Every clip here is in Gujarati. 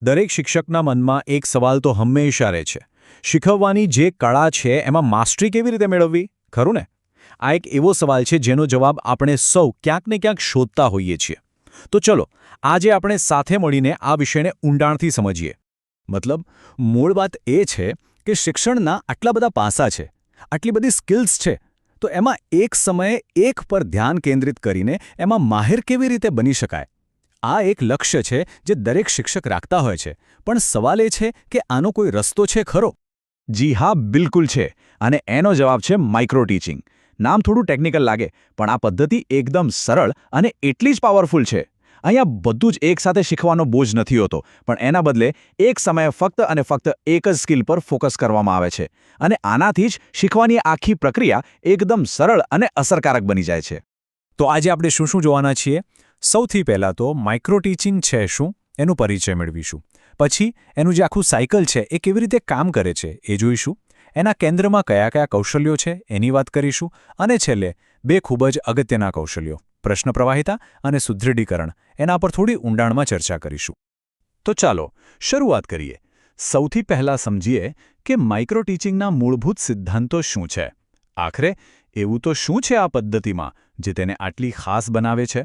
દરેક શિક્ષકના મનમાં એક સવાલ તો હંમેશા રહે છે. શીખવવાની જે કળા છે એમાં માસ્ટરી કેવી રીતે મેળવવી, ખરું ને? આ એક એવો સવાલ છે જેનો જવાબ આપણે સૌ ક્યાંક ને ક્યાંક શોધતા હોઈએ છીએ. તો ચલો, આજે આપણે સાથે મળીને આ વિષયને ઊંડાણથી સમજીએ. મતલબ, મૂળ વાત એ છે કે શિક્ષણના આટલા બધા પાસા છે, આટલી બધી સ્કિલ્સ છે, તો એમાં એક સમયે એક પર ધ્યાન કેન્દ્રિત કરીને એમાં માહિર કેવી રીતે બની શકાય? આ એક લક્ષ્ય છે જે દરેક શિક્ષક રાખતા હોય છે, પણ સવાલ એ છે કે આનો કોઈ રસ્તો છે ખરો? જી હા, બિલકુલ છે. અને એનો જવાબ છે માઇક્રો ટીચિંગ. નામ થોડું ટેકનિકલ લાગે, પણ આ પદ્ધતિ એકદમ સરળ અને એટલી જ પાવરફુલ છે. અહીંયા બધું જ એકસાથે શીખવાનો બોજ નથી હોતો, પણ એના બદલે એક સમયે ફક્ત અને ફક્ત એક જ સ્કિલ પર ફોકસ કરવામાં આવે છે. અને આનાથી જ શીખવાની આખી પ્રક્રિયા એકદમ સરળ અને અસરકારક બની જાય છે. તો આજે આપણે શું શું જોવાના છીએ? સૌથી પહેલાં તો માઇક્રો ટીચિંગ છે શું એનો પરિચય મેળવીશું. પછી એનું જે આખું સાયકલ છે એ કેવી રીતે કામ કરે છે એ જોઈશું. એના કેન્દ્રમાં કયા કયા કૌશલ્યો છે એની વાત કરીશું. અને છેલ્લે બે ખૂબ જ અગત્યના કૌશલ્યો, પ્રશ્ન પ્રવાહિતા અને સુદૃઢીકરણ, એના પર થોડી ઊંડાણમાં ચર્ચા કરીશું. તો ચાલો શરૂઆત કરીએ. સૌથી પહેલાં સમજીએ કે માઇક્રો ટીચિંગના મૂળભૂત સિદ્ધાંતો શું છે. આખરે એવું તો શું છે આ પદ્ધતિમાં જે તેને આટલી ખાસ બનાવે છે?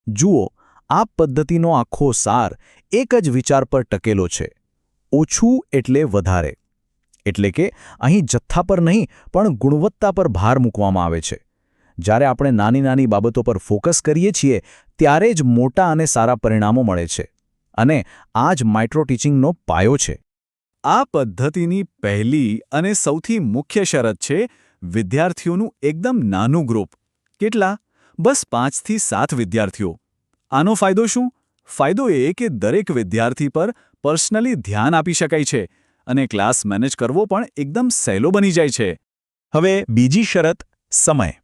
જુઓ, આ પદ્ધતિનો આખો સાર એક જ વિચાર પર ટકેલો છે: ઓછું એટલે વધારે. એટલે કે અહીં જથ્થા પર નહીં, પણ ગુણવત્તા પર ભાર મૂકવામાં આવે છે. જ્યારે આપણે નાની નાની બાબતો પર ફોકસ કરીએ છીએ ત્યારે જ મોટા અને સારા પરિણામો મળે છે. અને આ જ માઇક્રો ટીચિંગનો પાયો છે. આ પદ્ધતિની પહેલી અને સૌથી મુખ્ય શરત છે વિદ્યાર્થીઓનું એકદમ નાનું ગ્રુપ. કેટલા? બસ 5 થી 7 વિદ્યાર્થીઓ. આનો ફાયદો શું? ફાયદો એ કે દરેક વિદ્યાર્થી પર પર્સનલી ધ્યાન આપી શકાય છે અને ક્લાસ મેનેજ કરવો પણ એકદમ સહેલો બની જાય છે. હવે બીજી શરત, સમય.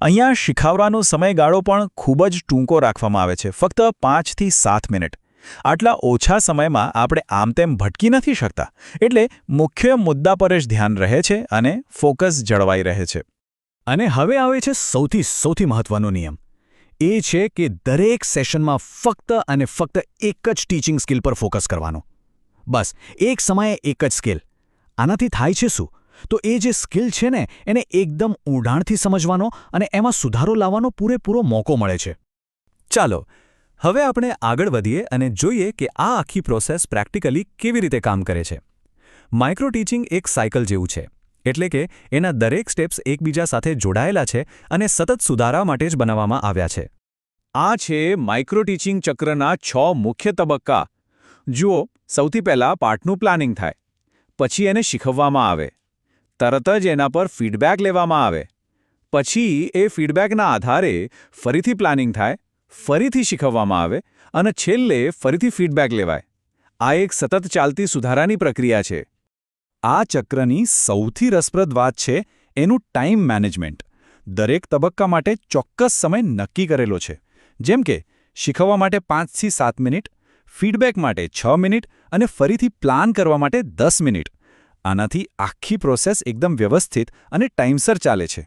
અહીંયા શીખવવાનો સમયગાળો પણ ખૂબ જ ટૂંકો રાખવામાં આવે છે, ફક્ત 5 થી 7 મિનિટ. આટલા ઓછા સમયમાં આપણે આમ તેમ ભટકી નથી શકતા, એટલે મુખ્ય મુદ્દા પર જ ધ્યાન રહે છે અને ફોકસ જળવાઈ રહે છે. અને હવે આવે છે સૌથી મહત્વનો નિયમ. એ છે કે દરેક સેશનમાં ફક્ત અને ફક્ત એક જ ટીચિંગ સ્કિલ પર ફોકસ કરવાનો. બસ એક સમયે એક જ સ્કિલ. આનાથી થાય છે શું? તો એ જે સ્કિલ છે ને એને એકદમ ઊંડાણથી સમજવાનો અને એમાં સુધારો લાવવાનો પૂરેપૂરો મોકો મળે છે. ચાલો હવે આપણે આગળ વધીએ અને જોઈએ કે આ આખી પ્રોસેસ પ્રેક્ટિકલી કેવી રીતે કામ કરે છે. માઇક્રો ટીચિંગ એક સાયકલ જેવું છે. એટલે કે એના દરેક સ્ટેપ્સ એકબીજા સાથે જોડાયેલા છે અને સતત સુધારા માટે જ બનાવવામાં આવ્યા છે. આ છે માઇક્રો ટીચિંગ ચક્રના 6 મુખ્ય તબક્કા. જુઓ, સૌથી પહેલાં પાઠનું પ્લાનિંગ થાય. પછી એને શીખવવામાં આવે. તરત જ એના પર ફીડબેક લેવામાં આવે. પછી એ ફીડબેકના આધારે ફરીથી પ્લાનિંગ થાય, ફરીથી શીખવવામાં આવે અને છેલ્લે ફરીથી ફીડબેક લેવાય. આ એક સતત ચાલતી સુધારાની પ્રક્રિયા છે. આ ચક્રની સૌથી રસપ્રદ વાત છે એનું ટાઈમ મેનેજમેન્ટ. દરેક તબક્કા માટે ચોક્કસ સમય નક્કી કરેલો છે. જેમ કે શીખવવા માટે 5 થી 7 મિનિટ, ફીડબેક માટે 6 મિનિટ અને ફરીથી પ્લાન કરવા માટે 10 મિનિટ. આનાથી આખી પ્રોસેસ એકદમ વ્યવસ્થિત અને ટાઈમસર ચાલે છે.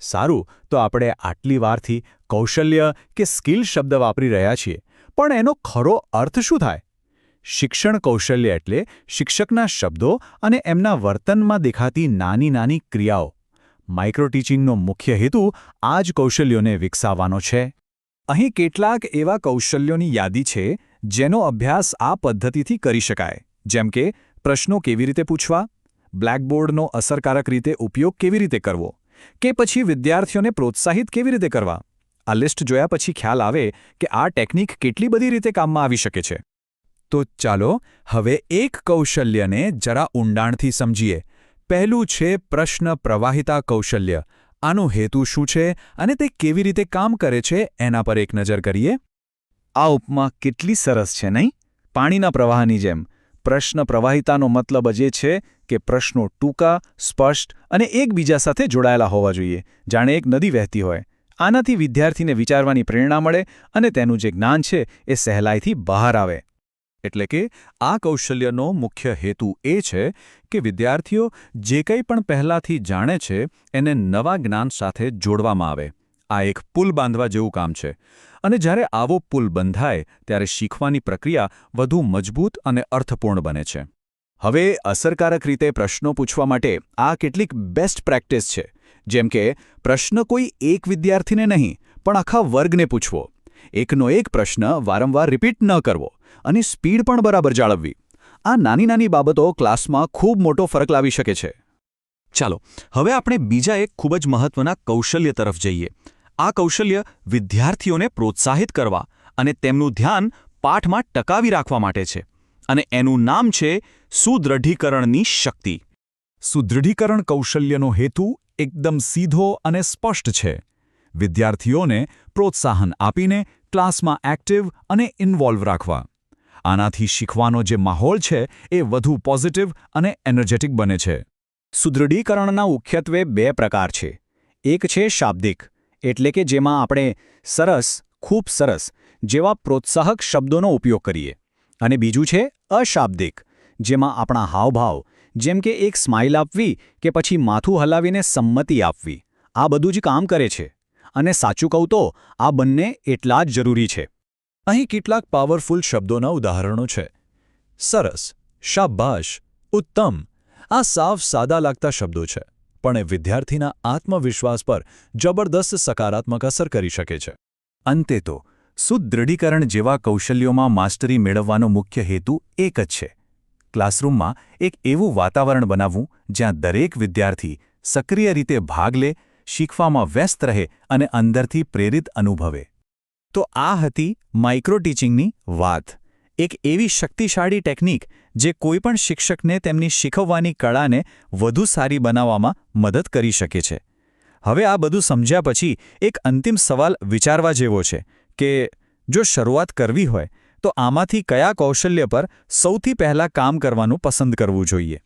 સારું, તો આપણે આટલી વારથી કૌશલ્ય કે સ્કિલ શબ્દ વાપરી રહ્યા છીએ, પણ એનો ખરો અર્થ શું થાય? શિક્ષણ કૌશલ્ય એટલે શિક્ષકના શબ્દો અને એમના વર્તનમાં દેખાતી નાની નાની ક્રિયાઓ. માઇક્રો ટીચિંગનો મુખ્ય હેતુ આ જ કૌશલ્યોને વિકસાવવાનો છે. અહીં કેટલાક એવા કૌશલ્યોની યાદી છે જેનો અભ્યાસ આ પદ્ધતિથી કરી શકાય. જેમ કે પ્રશ્નો કેવી રીતે પૂછવા, બ્લેકબોર્ડનો અસરકારક રીતે ઉપયોગ કેવી રીતે કરવો, કે પછી વિદ્યાર્થીઓને પ્રોત્સાહિત કેવી રીતે કરવા. આ લિસ્ટ જોયા પછી ખ્યાલ આવે કે આ ટેકનિક કેટલી બધી રીતે કામમાં આવી શકે છે. તો ચાલો હવે એક કૌશલ્યને જરા ઊંડાણથી સમજીએ. પહેલું છે પ્રશ્ન પ્રવાહિતા કૌશલ્ય. આનો હેતુ શું છે અને તે કેવી રીતે કામ કરે છે એના પર એક નજર કરીએ. આ ઉપમા કેટલી સરસ છે નહીં? પાણીના પ્રવાહની જેમ. પ્રશ્ન પ્રવાહિતાનો મતલબ જ એ છે કે પ્રશ્નો ટૂંકા, સ્પષ્ટ અને એકબીજા સાથે જોડાયેલા હોવા જોઈએ, જાણે એક નદી વહેતી હોય. આનાથી વિદ્યાર્થીને વિચારવાની પ્રેરણા મળે અને તેનું જે જ્ઞાન છે એ સહેલાઈથી બહાર આવે. એટલે કે આ કૌશલ્યનો મુખ્ય હેતુ એ છે કે વિદ્યાર્થીઓ જે કંઈ પણ પહેલાંથી જાણે છે એને નવા જ્ઞાન સાથે જોડવામાં આવે. આ એક પુલ બાંધવા જેવું કામ છે. અને જ્યારે આવો પુલ બંધાય ત્યારે શીખવાની પ્રક્રિયા વધુ મજબૂત અને અર્થપૂર્ણ બને છે. હવે અસરકારક રીતે પ્રશ્નો પૂછવા માટે આ કેટલીક બેસ્ટ પ્રેક્ટિસ છે. જેમ કે પ્રશ્ન કોઈ એક વિદ્યાર્થીને નહીં પણ આખા વર્ગને પૂછવો, એકનો એક પ્રશ્ન વારંવાર રિપીટ ન કરવો અને સ્પીડ પણ બરાબર જાળવવી. આ નાની નાની બાબતો ક્લાસમાં ખૂબ મોટો ફરક લાવી શકે છે. ચાલો હવે આપણે બીજા એક ખૂબ જ મહત્વના કૌશલ્ય તરફ જઈએ. આ કૌશલ્ય વિદ્યાર્થીઓને પ્રોત્સાહિત કરવા અને તેમનું ધ્યાન પાઠમાં ટકાવી રાખવા માટે છે. અને એનું નામ છે સુદૃઢીકરણની શક્તિ. સુદૃઢીકરણ કૌશલ્યનો હેતુ એકદમ સીધો અને સ્પષ્ટ છે. વિદ્યાર્થીઓને પ્રોત્સાહન આપીને ક્લાસમાં એક્ટિવ અને ઇન્વોલ્વ રાખવા. આનાથી શીખવાનો જે માહોલ છે એ વધુ પોઝિટિવ અને એનર્જેટિક બને છે. સુદૃઢીકરણના મુખ્યત્વે 2 પ્રકાર છે. એક છે શાબ્દિક, એટલે કે જેમાં આપણે સરસ, ખૂબ સરસ જેવા પ્રોત્સાહક શબ્દોનો ઉપયોગ કરીએ. અને બીજું છે અશાબ્દિક, જેમાં આપણા હાવભાવ, જેમ કે એક સ્માઇલ આપવી કે પછી માથું હલાવીને સંમતિ આપવી, આ બધું જ કામ કરે છે. અને સાચું કહું તો આ બંને એટલા જ જરૂરી છે. અહીં કેટલાક પાવરફુલ શબ્દોના ઉદાહરણો છે. સરસ, શાબાશ, ઉત્તમ. આ સાવ સાદા લાગતા શબ્દો છે, પણ એ વિદ્યાર્થીના આત્મવિશ્વાસ પર જબરદસ્ત સકારાત્મક અસર કરી શકે છે. અંતે તો સુદૃઢીકરણ જેવા કૌશલ્યોમાં માસ્ટરી મેળવવાનો મુખ્ય હેતુ એક જ છે. ક્લાસરૂમમાં એક એવું વાતાવરણ બનાવવું જ્યાં દરેક વિદ્યાર્થી સક્રિય રીતે ભાગ લે, શીખવામાં વ્યસ્ત રહે અને અંદરથી પ્રેરિત અનુભવે. તો આ હતી માઇક્રો ટીચિંગની વાત. એક એવી શક્તિશાળી ટેકનિક જે કોઈપણ શિક્ષકને તેમની શીખવવાની કળાને વધુ સારી બનાવવામાં મદદ કરી શકે છે. હવે આ બધું સમજ્યા પછી એક અંતિમ સવાલ વિચારવા જેવો છે કે જો શરૂઆત કરવી હોય તો આમાંથી કયા કૌશલ્ય પર સૌથી પહેલાં કામ કરવાનું પસંદ કરવું જોઈએ.